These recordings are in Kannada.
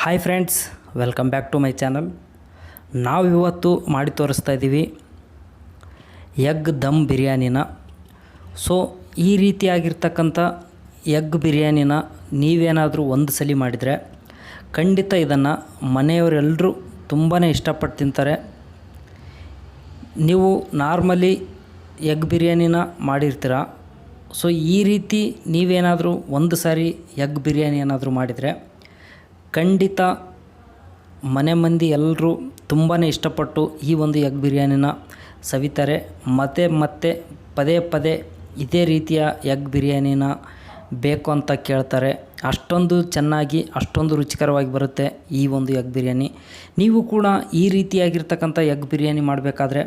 Hi friends, welcome back to my channel. ನಾವು ಇವತ್ತು ಮಾಡಿ ತೋರಿಸ್ತಾ ಇದ್ದೀವಿ ಎಗ್ ದಮ್ ಬಿರಿಯಾನಿನ. ಸೊ ಈ ರೀತಿಯಾಗಿರ್ತಕ್ಕಂಥ ಎಗ್ ಬಿರಿಯಾನಿನ ನೀವೇನಾದರೂ ಒಂದು ಸಲ ಮಾಡಿದರೆ ಖಂಡಿತ ಇದನ್ನು ಮನೆಯವರೆಲ್ಲರೂ ತುಂಬಾ ಇಷ್ಟಪಟ್ಟು ತಿಂತಾರೆ. ನೀವು ನಾರ್ಮಲಿ ಎಗ್ ಬಿರಿಯಾನಿನ ಮಾಡಿರ್ತೀರ. ಸೊ ಈ ರೀತಿ ನೀವೇನಾದರೂ ಒಂದು ಸಾರಿ ಎಗ್ ಬಿರಿಯಾನಿ ಏನಾದರೂ ಮಾಡಿದರೆ ಖಂಡಿತ ಮನೆ ಮಂದಿ ಎಲ್ಲರೂ ತುಂಬಾ ಇಷ್ಟಪಟ್ಟು ಈ ಒಂದು ಎಗ್ ಬಿರಿಯಾನಿನ ಸವಿತಾರೆ. ಮತ್ತೆ ಪದೇ ಪದೇ ಇದೇ ರೀತಿಯ ಎಗ್ ಬಿರಿಯಾನಿನ ಬೇಕು ಅಂತ ಕೇಳ್ತಾರೆ. ಅಷ್ಟೊಂದು ಚೆನ್ನಾಗಿ ಅಷ್ಟೊಂದು ರುಚಿಕರವಾಗಿ ಬರುತ್ತೆ ಈ ಒಂದು ಎಗ್ ಬಿರಿಯಾನಿ. ನೀವು ಕೂಡ ಈ ರೀತಿಯಾಗಿರ್ತಕ್ಕಂಥ ಎಗ್ ಬಿರಿಯಾನಿ ಮಾಡಬೇಕಾದ್ರೆ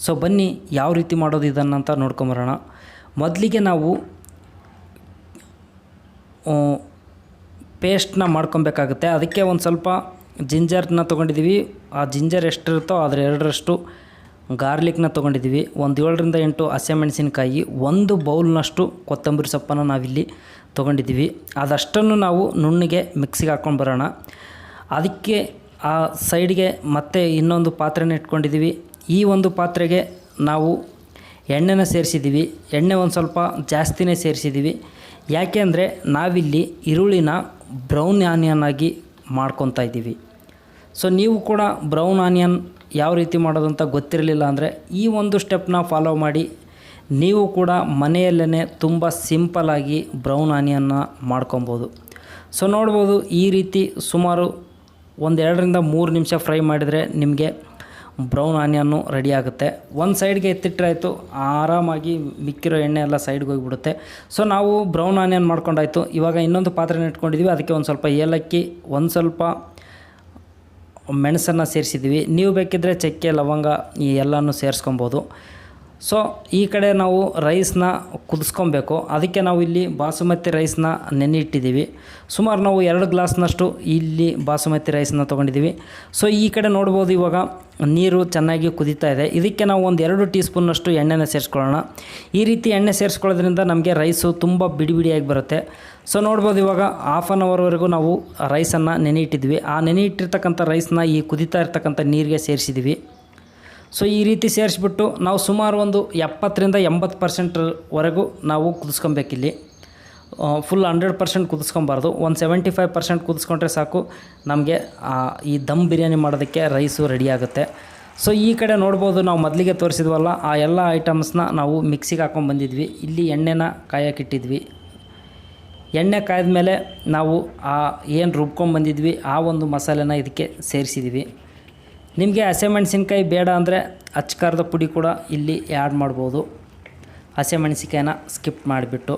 ಸೊ ಬನ್ನಿ ಯಾವ ರೀತಿ ಮಾಡೋದು ಇದನ್ನಂತ ನೋಡ್ಕೊಂಬರೋಣ. ಮೊದಲಿಗೆ ನಾವು ಪೇಸ್ಟ್ನ ಮಾಡ್ಕೊಬೇಕಾಗುತ್ತೆ. ಅದಕ್ಕೆ ಒಂದು ಸ್ವಲ್ಪ ಜಿಂಜರ್ನ ತೊಗೊಂಡಿದ್ದೀವಿ. ಆ ಜಿಂಜರ್ ಎಷ್ಟಿರುತ್ತೋ ಅದರ 2ರಷ್ಟು ಗಾರ್ಲಿಕ್ನ ತೊಗೊಂಡಿದ್ದೀವಿ. ಒಂದು 7ರಿಂದ 8 ಹಸಿಮೆಣಸಿನಕಾಯಿ, 1 ಬೌಲ್ನಷ್ಟು ಕೊತ್ತಂಬರಿ ಸೊಪ್ಪನ್ನು ನಾವಿಲ್ಲಿ ತೊಗೊಂಡಿದ್ದೀವಿ. ಅದಷ್ಟನ್ನು ನಾವು ನುಣ್ಣಗೆ ಮಿಕ್ಸಿಗೆ ಹಾಕ್ಕೊಂಡು ಬರೋಣ. ಅದಕ್ಕೆ ಆ ಸೈಡ್ಗೆ ಮತ್ತೆ ಇನ್ನೊಂದು ಪಾತ್ರೆನ ಇಟ್ಕೊಂಡಿದ್ದೀವಿ. ಈ ಒಂದು ಪಾತ್ರೆಗೆ ನಾವು ಎಣ್ಣೆನ ಸೇರಿಸಿದ್ದೀವಿ. ಎಣ್ಣೆ ಒಂದು ಸ್ವಲ್ಪ ಜಾಸ್ತಿನೇ ಸೇರಿಸಿದ್ದೀವಿ. ಯಾಕೆ ಅಂದರೆ ನಾವಿಲ್ಲಿ ಈರುಳ್ಳಿನ ಬ್ರೌನ್ ಆನಿಯನ್ ಆಗಿ ಮಾಡ್ಕೊತಾ ಇದ್ದೀವಿ. ಸೊ ನೀವು ಕೂಡ ಬ್ರೌನ್ ಆನಿಯನ್ ಯಾವ ರೀತಿ ಮಾಡೋದಂತ ಗೊತ್ತಿರಲಿಲ್ಲ ಅಂದರೆ ಈ ಒಂದು ಸ್ಟೆಪ್ನ ಫಾಲೋ ಮಾಡಿ ನೀವು ಕೂಡ ಮನೆಯಲ್ಲೇ ತುಂಬ ಸಿಂಪಲಾಗಿ ಬ್ರೌನ್ ಆನಿಯನ್ನ ಮಾಡ್ಕೊಬೋದು. ಸೊ ನೋಡ್ಬೋದು ಈ ರೀತಿ ಸುಮಾರು 1-2ರಿಂದ 3 ನಿಮಿಷ ಫ್ರೈ ಮಾಡಿದರೆ ನಿಮಗೆ ಬ್ರೌನ್ ಆನಿಯನ್ನು ರೆಡಿ ಆಗುತ್ತೆ. ಒಂದು ಸೈಡ್ಗೆ ಎತ್ತಿಟ್ಟರಾಯಿತು, ಆರಾಮಾಗಿ ಮಿಕ್ಕಿರೋ ಎಣ್ಣೆ ಎಲ್ಲ ಸೈಡ್ಗೆ ಹೋಗಿಬಿಡುತ್ತೆ. ಸೊ ನಾವು ಬ್ರೌನ್ ಆನಿಯನ್ ಮಾಡ್ಕೊಂಡಾಯಿತು. ಇವಾಗ ಇನ್ನೊಂದು ಪಾತ್ರೆನ ಇಟ್ಕೊಂಡಿದ್ದೀವಿ. ಅದಕ್ಕೆ ಒಂದು ಸ್ವಲ್ಪ ಏಲಕ್ಕಿ, ಒಂದು ಸ್ವಲ್ಪ ಮೆಣಸನ್ನು ಸೇರಿಸಿದ್ದೀವಿ. ನೀವು ಬೇಕಿದ್ದರೆ ಚಕ್ಕೆ, ಲವಂಗ ಈ ಎಲ್ಲನೂ ಸೇರಿಸ್ಕೊಬೋದು. ಸೊ ಈ ಕಡೆ ನಾವು ರೈಸ್ನ ಕುದಿಸ್ಕೊಬೇಕು. ಅದಕ್ಕೆ ನಾವು ಇಲ್ಲಿ ಬಾಸುಮತಿ ರೈಸ್ನ ನೆನೆ ಇಟ್ಟಿದ್ದೀವಿ. ಸುಮಾರು ನಾವು 2 ಗ್ಲಾಸ್ನಷ್ಟು ಇಲ್ಲಿ ಬಾಸುಮತಿ ರೈಸ್ನ ತೊಗೊಂಡಿದ್ದೀವಿ. ಸೊ ಈ ಕಡೆ ನೋಡ್ಬೋದು ಇವಾಗ ನೀರು ಚೆನ್ನಾಗಿ ಕುದೀತಾ ಇದೆ. ಇದಕ್ಕೆ ನಾವು ಒಂದು 2 ಟೀ ಸ್ಪೂನ್ನಷ್ಟು ಎಣ್ಣೆನ ಸೇರಿಸ್ಕೊಳ್ಳೋಣ. ಈ ರೀತಿ ಎಣ್ಣೆ ಸೇರಿಸ್ಕೊಳ್ಳೋದ್ರಿಂದ ನಮಗೆ ರೈಸು ತುಂಬ ಬಿಡಿಯಾಗಿ ಬರುತ್ತೆ. ಸೊ ನೋಡ್ಬೋದು ಇವಾಗ 1/2 ಅವರ್ವರೆಗೂ ನಾವು ರೈಸನ್ನು ನೆನೆ ಇಟ್ಟಿದ್ವಿ. ಆ ನೆನೆ ಇಟ್ಟಿರ್ತಕ್ಕಂಥ ರೈಸ್ನ ಈ ಕುದೀತಾ ಇರ್ತಕ್ಕಂಥ ನೀರಿಗೆ ಸೇರಿಸಿದ್ದೀವಿ. ಸೊ ಈ ರೀತಿ ಸೇರಿಸ್ಬಿಟ್ಟು ನಾವು ಸುಮಾರು ಒಂದು 70ರಿಂದ 80% ನಾವು ಕುದಿಸ್ಕೊಬೇಕಿಲ್ಲಿ. ಫುಲ್ 100% ಕುದಿಸ್ಕೊಬಾರ್ದು. ಒಂದು 75% ಕುದಿಸ್ಕೊಂಡ್ರೆ ಸಾಕು, ನಮಗೆ ಈ ದಮ್ ಬಿರಿಯಾನಿ ಮಾಡೋದಕ್ಕೆ ರೈಸು ರೆಡಿ ಆಗುತ್ತೆ. ಸೊ ಈ ಕಡೆ ನೋಡ್ಬೋದು ನಾವು ಮೊದಲಿಗೆ ತೋರಿಸಿದ್ವಲ್ಲ ಆ ಎಲ್ಲ ಐಟಮ್ಸ್ನ ನಾವು ಮಿಕ್ಸಿಗೆ ಹಾಕ್ಕೊಂಡ್ಬಂದಿದ್ವಿ. ಇಲ್ಲಿ ಎಣ್ಣೆನ ಕಾಯಕ್ಕಿಟ್ಟಿದ್ವಿ. ಎಣ್ಣೆ ಕಾಯ್ದ ಮೇಲೆ ನಾವು ಏನು ರುಬ್ಕೊಂಡ್ಬಂದಿದ್ವಿ ಆ ಒಂದು ಮಸಾಲೆನ ಇದಕ್ಕೆ ಸೇರಿಸಿದ್ವಿ. ನಿಮಗೆ ಹಸಿಮೆಣಸಿನ್ಕಾಯಿ ಬೇಡ ಅಂದರೆ ಅಚ್ಕಾರದ ಪುಡಿ ಕೂಡ ಇಲ್ಲಿ ಆ್ಯಡ್ ಮಾಡ್ಬೋದು. ಹಸಿಮೆಣಸಿನ್ಕಾಯಿನ ಸ್ಕಿಪ್ ಮಾಡಿಬಿಟ್ಟು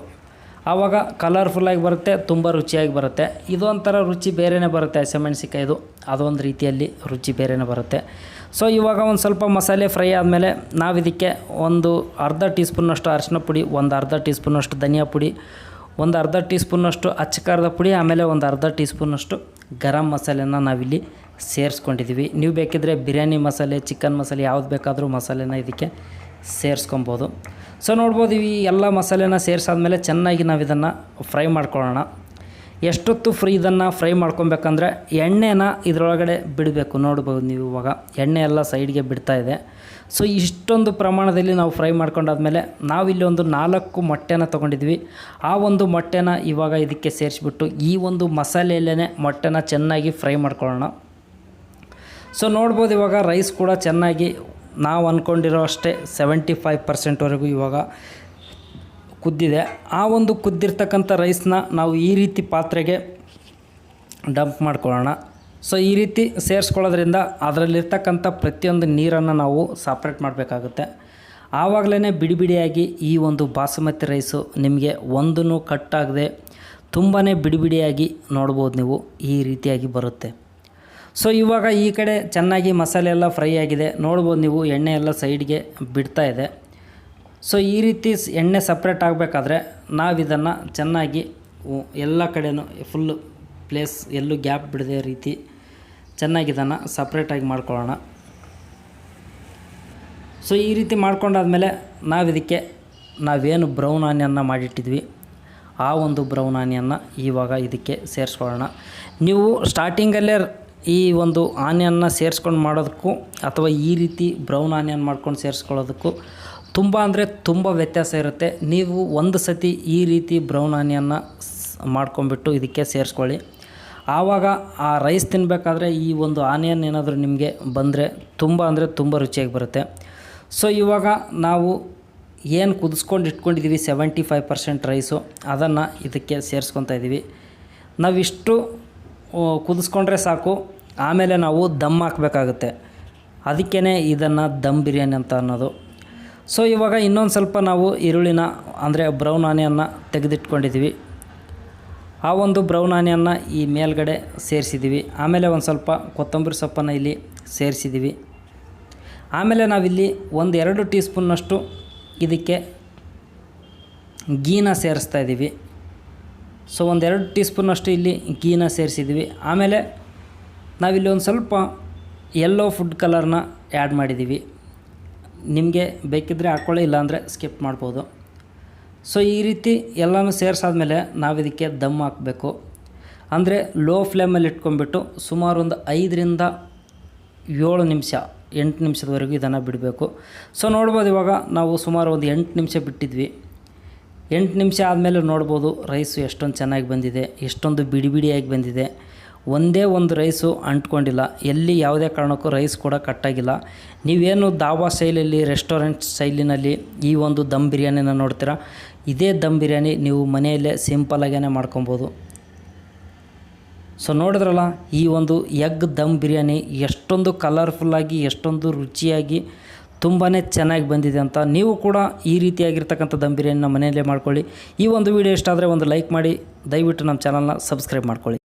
ಆವಾಗ ಕಲರ್ಫುಲ್ಲಾಗಿ ಬರುತ್ತೆ, ತುಂಬ ರುಚಿಯಾಗಿ ಬರುತ್ತೆ. ಇದೊಂಥರ ರುಚಿ ಬೇರೆಯೇ ಬರುತ್ತೆ. ಹಸಿಮೆಣಸಿನ್ಕಾಯಿದು ಅದೊಂದು ರೀತಿಯಲ್ಲಿ ರುಚಿ ಬೇರೆಯೇ ಬರುತ್ತೆ. ಸೊ ಇವಾಗ ಒಂದು ಸ್ವಲ್ಪ ಮಸಾಲೆ ಫ್ರೈ ಆದಮೇಲೆ ನಾವು ಇದಕ್ಕೆ ಒಂದು ಅರ್ಧ ಟೀ ಸ್ಪೂನ್ನಷ್ಟು ಅರಿಶಿನ ಪುಡಿ, ಒಂದು ಅರ್ಧ ಟೀ ಸ್ಪೂನ್ನಷ್ಟು ಧನಿಯಾ ಪುಡಿ, ಒಂದು ಅರ್ಧ ಟೀ ಸ್ಪೂನ್ನಷ್ಟು ಅಚ್ಚಕಾರದ ಪುಡಿ, ಆಮೇಲೆ ಒಂದು ಅರ್ಧ ಟೀ ಸ್ಪೂನ್ನಷ್ಟು ಗರಂ ಮಸಾಲೆನ ನಾವಿಲ್ಲಿ ಸೇರಿಸ್ಕೊಂಡಿದ್ದೀವಿ. ನೀವು ಬೇಕಿದ್ದರೆ ಬಿರಿಯಾನಿ ಮಸಾಲೆ, ಚಿಕನ್ ಮಸಾಲೆ ಯಾವ್ದು ಬೇಕಾದರೂ ಮಸಾಲೆನ ಇದಕ್ಕೆ ಸೇರಿಸ್ಕೊಬೋದು. ಸೊ ನೋಡ್ಬೋದು ಈ ಎಲ್ಲ ಮಸಾಲೆನ ಸೇರಿಸಾದ್ಮೇಲೆ ಚೆನ್ನಾಗಿ ನಾವು ಇದನ್ನು ಫ್ರೈ ಮಾಡ್ಕೊಳ್ಳೋಣ. ಎಷ್ಟೊತ್ತು ಇದನ್ನು ಫ್ರೈ ಮಾಡ್ಕೊಬೇಕಂದ್ರೆ ಎಣ್ಣೆನ ಇದರೊಳಗಡೆ ಬಿಡಬೇಕು. ನೋಡ್ಬೋದು ನೀವು ಇವಾಗ ಎಣ್ಣೆ ಎಲ್ಲ ಸೈಡ್ಗೆ ಬಿಡ್ತಾ ಇದೆ. ಸೊ ಇಷ್ಟೊಂದು ಪ್ರಮಾಣದಲ್ಲಿ ನಾವು ಫ್ರೈ ಮಾಡ್ಕೊಂಡಾದ್ಮೇಲೆ ನಾವಿಲ್ಲಿ ಒಂದು 4 ಮೊಟ್ಟೆನ ತೊಗೊಂಡಿದ್ವಿ. ಆ ಒಂದು ಮೊಟ್ಟೆನ ಇವಾಗ ಇದಕ್ಕೆ ಸೇರಿಸ್ಬಿಟ್ಟು ಈ ಒಂದು ಮಸಾಲೆಯಲ್ಲೇ ಮೊಟ್ಟೆನ ಚೆನ್ನಾಗಿ ಫ್ರೈ ಮಾಡ್ಕೊಳ್ಳೋಣ. ಸೊ ನೋಡ್ಬೋದು ಇವಾಗ ರೈಸ್ ಕೂಡ ಚೆನ್ನಾಗಿ ನಾವು ಅಂದ್ಕೊಂಡಿರೋ ಅಷ್ಟೇ 75% ಇವಾಗ ಕುದ್ದಿದೆ. ಆ ಒಂದು ಕುದ್ದಿರ್ತಕ್ಕಂಥ ರೈಸ್ನ ನಾವು ಈ ರೀತಿ ಪಾತ್ರೆಗೆ ಡಂಪ್ ಮಾಡ್ಕೊಳ್ಳೋಣ. ಸೊ ಈ ರೀತಿ ಸೇರಿಸ್ಕೊಳ್ಳೋದ್ರಿಂದ ಅದರಲ್ಲಿರ್ತಕ್ಕಂಥ ಪ್ರತಿಯೊಂದು ನೀರನ್ನು ನಾವು ಸಪ್ರೇಟ್ ಮಾಡಬೇಕಾಗುತ್ತೆ. ಆವಾಗಲೇ ಬಿಡಿಯಾಗಿ ಈ ಒಂದು ಬಾಸುಮತಿ ರೈಸು ನಿಮಗೆ ಒಂದೂ ಕಟ್ಟಾಗದೆ ತುಂಬಾ ಬಿಡಿಯಾಗಿ ನೋಡ್ಬೋದು ನೀವು ಈ ರೀತಿಯಾಗಿ ಬರುತ್ತೆ. ಸೊ ಇವಾಗ ಈ ಕಡೆ ಚೆನ್ನಾಗಿ ಮಸಾಲೆ ಎಲ್ಲ ಫ್ರೈ ಆಗಿದೆ. ನೋಡ್ಬೋದು ನೀವು ಎಣ್ಣೆ ಎಲ್ಲ ಸೈಡ್ಗೆ ಬಿಡ್ತಾ ಇದೆ. ಸೊ ಈ ರೀತಿ ಎಣ್ಣೆ ಸಪ್ರೇಟ್ ಆಗಬೇಕಾದ್ರೆ ನಾವಿದನ್ನು ಚೆನ್ನಾಗಿ ಎಲ್ಲ ಕಡೆಯೂ ಫುಲ್ಲು ಪ್ಲೇಸ್ ಎಲ್ಲೂ ಗ್ಯಾಪ್ ಬಿಡದೆ ರೀತಿ ಚೆನ್ನಾಗಿ ಇದನ್ನು ಸಪ್ರೇಟಾಗಿ ಮಾಡ್ಕೊಳ್ಳೋಣ. ಸೊ ಈ ರೀತಿ ಮಾಡ್ಕೊಂಡಾದ್ಮೇಲೆ ನಾವಿದಕ್ಕೆ ನಾವೇನು ಬ್ರೌನ್ ಆನಿಯನ್ನ ಮಾಡಿಟ್ಟಿದ್ವಿ ಆ ಒಂದು ಬ್ರೌನ್ ಆನಿಯನ್ನ ಇವಾಗ ಇದಕ್ಕೆ ಸೇರಿಸ್ಕೊಳ್ಳೋಣ. ನೀವು ಸ್ಟಾರ್ಟಿಂಗಲ್ಲೇ ಈ ಒಂದು ಆನಿಯನ್ನ ಸೇರಿಸ್ಕೊಂಡು ಮಾಡೋದಕ್ಕೂ ಅಥವಾ ಈ ರೀತಿ ಬ್ರೌನ್ ಆನಿಯನ್ ಮಾಡ್ಕೊಂಡು ಸೇರಿಸ್ಕೊಳ್ಳೋದಕ್ಕೂ ತುಂಬ ಅಂದರೆ ತುಂಬ ವ್ಯತ್ಯಾಸ ಇರುತ್ತೆ. ನೀವು ಒಂದು ಸತಿ ಈ ರೀತಿ ಬ್ರೌನ್ ಆನಿಯನ್ನ ಮಾಡ್ಕೊಂಬಿಟ್ಟು ಇದಕ್ಕೆ ಸೇರಿಸ್ಕೊಳ್ಳಿ. ಆವಾಗ ಆ ರೈಸ್ ತಿನ್ನಬೇಕಾದ್ರೆ ಈ ಒಂದು ಆನಿಯನ್ ಏನಾದರೂ ನಿಮಗೆ ಬಂದರೆ ತುಂಬ ಅಂದರೆ ತುಂಬ ರುಚಿಯಾಗಿ ಬರುತ್ತೆ. ಸೊ ಇವಾಗ ನಾವು ಏನು ಕುದಿಸ್ಕೊಂಡು ಇಟ್ಕೊಂಡಿದ್ದೀವಿ 75% ರೈಸು, ಅದನ್ನು ಇದಕ್ಕೆ ಸೇರಿಸ್ಕೊತಾ ಇದ್ದೀವಿ. ನಾವಿಷ್ಟು ಕುದಿಸ್ಕೊಂಡ್ರೆ ಸಾಕು, ಆಮೇಲೆ ನಾವು ದಮ್ ಹಾಕಬೇಕಾಗುತ್ತೆ. ಅದಕ್ಕೇ ಇದನ್ನು ದಮ್ ಬಿರಿಯಾನಿ ಅಂತ ಅನ್ನೋದು. ಸೊ ಇವಾಗ ಇನ್ನೊಂದು ಸ್ವಲ್ಪ ನಾವು ಈರುಳ್ಳಿನ ಅಂದರೆ ಬ್ರೌನ್ ಆನಿಯನ್ನ ತೆಗೆದಿಟ್ಕೊಂಡಿದ್ದೀವಿ. ಆ ಒಂದು ಬ್ರೌನ್ ಆನಿಯನ್ನ ಈ ಮೇಲ್ಗಡೆ ಸೇರಿಸಿದ್ದೀವಿ. ಆಮೇಲೆ ಒಂದು ಸ್ವಲ್ಪ ಕೊತ್ತಂಬರಿ ಸೊಪ್ಪನ್ನು ಇಲ್ಲಿ ಸೇರಿಸಿದ್ದೀವಿ. ಆಮೇಲೆ ನಾವಿಲ್ಲಿ 1-2 ಟೀ ಸ್ಪೂನ್ನಷ್ಟು ಇದಕ್ಕೆ ಗೀನ ಸೇರಿಸ್ತಾ ಇದ್ದೀವಿ. ಸೊ 1-2 ಟೀ ಸ್ಪೂನ್ನಷ್ಟು ಇಲ್ಲಿ ಗೀನ ಸೇರಿಸಿದ್ದೀವಿ. ಆಮೇಲೆ ನಾವಿಲ್ಲಿ ಒಂದು ಸ್ವಲ್ಪ ಯೆಲ್ಲೋ ಫುಡ್ ಕಲರ್ನ ಆ್ಯಡ್ ಮಾಡಿದ್ದೀವಿ. ನಿಮಗೆ ಬೇಕಿದ್ದರೆ ಹಾಕ್ಕೊಳ್ಳಿ, ಇಲ್ಲಾಂದರೆ ಸ್ಕಿಪ್ ಮಾಡ್ಬೋದು. ಸೊ ಈ ರೀತಿ ಎಲ್ಲನೂ ಸೇರಿಸಾದ್ಮೇಲೆ ನಾವು ಇದಕ್ಕೆ ದಮ್ ಹಾಕಬೇಕು. ಅಂದರೆ ಲೋ ಫ್ಲೇಮಲ್ಲಿ ಇಟ್ಕೊಂಡ್ಬಿಟ್ಟು ಸುಮಾರು ಒಂದು 5-7 ನಿಮಿಷ 8 ನಿಮಿಷದವರೆಗೂ ಇದನ್ನು ಬಿಡಬೇಕು. ಸೊ ನೋಡ್ಬೋದು, ಇವಾಗ ನಾವು ಸುಮಾರು ಒಂದು 8 ನಿಮಿಷ ಬಿಟ್ಟಿದ್ವಿ. 8 ನಿಮಿಷ ಆದಮೇಲೆ ನೋಡ್ಬೋದು ರೈಸು ಎಷ್ಟೊಂದು ಚೆನ್ನಾಗಿ ಬಂದಿದೆ, ಎಷ್ಟೊಂದು ಬಿಡಿ ಬಿಡಿಯಾಗಿ ಬಂದಿದೆ. ಒಂದೇ ಒಂದು ರೈಸು ಅಂಟ್ಕೊಂಡಿಲ್ಲ, ಎಲ್ಲಿ ಯಾವುದೇ ಕಾರಣಕ್ಕೂ ರೈಸ್ ಕೂಡ ಕಟ್ಟಾಗಿಲ್ಲ. ನೀವೇನು ದಾಬಾ ಸ್ಟೈಲಲ್ಲಿ, ರೆಸ್ಟೋರೆಂಟ್ ಸ್ಟೈಲಿನಲ್ಲಿ ಈ ಒಂದು ದಮ್ ಬಿರಿಯಾನಿನ ನೋಡ್ತೀರಾ, ಇದೇ ದಮ್ ಬಿರಿಯಾನಿ ನೀವು ಮನೆಯಲ್ಲೇ ಸಿಂಪಲ್ಲಾಗೇ ಮಾಡ್ಕೊಬೋದು. ಸೊ ನೋಡಿದ್ರಲ್ಲ, ಈ ಒಂದು ಎಗ್ ದಮ್ ಬಿರಿಯಾನಿ ಎಷ್ಟೊಂದು ಕಲರ್ಫುಲ್ಲಾಗಿ, ಎಷ್ಟೊಂದು ರುಚಿಯಾಗಿ, ತುಂಬಾ ಚೆನ್ನಾಗಿ ಬಂದಿದೆ ಅಂತ. ನೀವು ಕೂಡ ಈ ರೀತಿಯಾಗಿರ್ತಕ್ಕಂಥ ದಮ್ ಬಿರಿಯಾನಿನ ಮನೆಯಲ್ಲೇ ಮಾಡ್ಕೊಳ್ಳಿ. ಈ ಒಂದು ವಿಡಿಯೋ ಇಷ್ಟ ಆದರೆ ಒಂದು ಲೈಕ್ ಮಾಡಿ, ದಯವಿಟ್ಟು ನಮ್ಮ ಚಾನಲ್ನ ಸಬ್ಸ್ಕ್ರೈಬ್ ಮಾಡ್ಕೊಳ್ಳಿ.